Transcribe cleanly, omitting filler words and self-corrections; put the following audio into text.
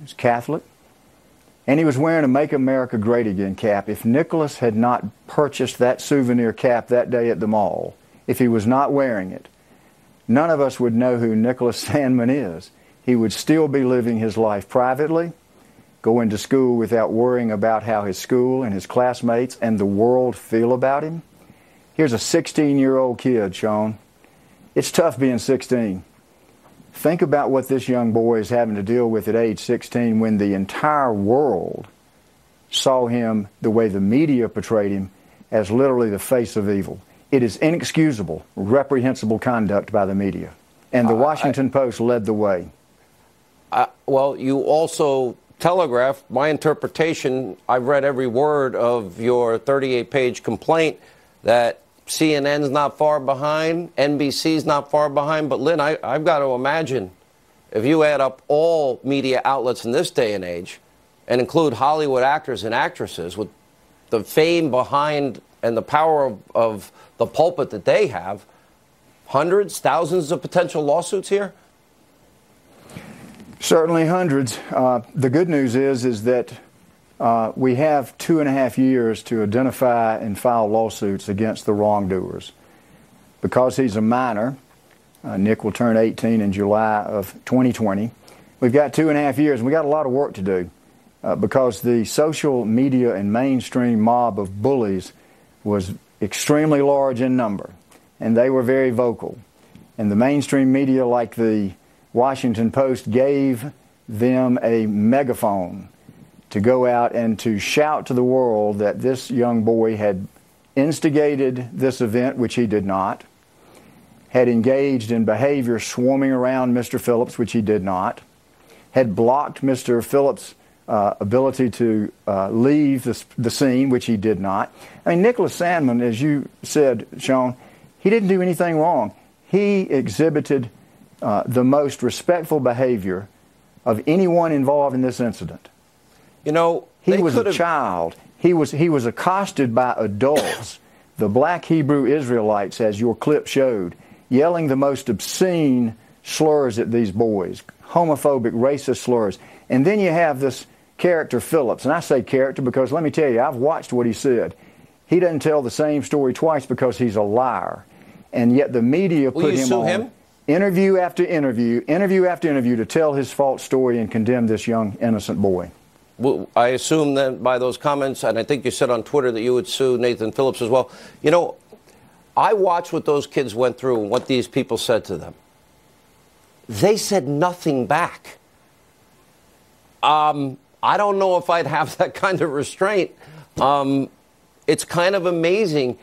He's Catholic. And he was wearing a Make America Great Again cap. If Nicholas had not purchased that souvenir cap that day at the mall, if he was not wearing it, none of us would know who Nicholas Sandmann is. He would still be living his life privately, going to school without worrying about how his school and his classmates and the world feel about him. Here's a 16-year-old kid, Sean. It's tough being 16. Think about what this young boy is having to deal with at age 16 when the entire world saw him the way the media portrayed him, as literally the face of evil. It is inexcusable, reprehensible conduct by the media. And the Washington Post led the way. Well, you also telegraphed my interpretation. I've read every word of your 38-page complaint that CNN's not far behind, NBC's not far behind. But, Lynn, I've got to imagine if you add up all media outlets in this day and age and include Hollywood actors and actresses with the fame behind and the power of the pulpit that they have, hundreds, thousands of potential lawsuits here? Certainly hundreds. The good news is that we have 2.5 years to identify and file lawsuits against the wrongdoers. Because he's a minor, Nick will turn 18 in July of 2020. We've got 2.5 years, and we've got a lot of work to do because the social media and mainstream mob of bullies was extremely large in number, and they were very vocal. And the mainstream media, like the Washington Post, gave them a megaphone to go out and to shout to the world that this young boy had instigated this event, which he did not, had engaged in behavior swarming around Mr. Phillips, which he did not, had blocked Mr. Phillips' ability to leave the scene, which he did not. I mean, Nicholas Sandmann, as you said, Sean, he didn't do anything wrong. He exhibited the most respectful behavior of anyone involved in this incident. You know, he was a child. He was accosted by adults, the black Hebrew Israelites, as your clip showed, yelling the most obscene slurs at these boys, homophobic, racist slurs. And then you have this character Phillips, and I say character because let me tell you, I've watched what he said. He doesn't tell the same story twice because he's a liar. And yet the media put him on interview after interview to tell his false story and condemn this young, innocent boy. Well, I assume that by those comments, and I think you said on Twitter that you would sue Nathan Phillips as well. You know, I watched what those kids went through and what these people said to them. They said nothing back. I don't know if I'd have that kind of restraint. It's kind of amazing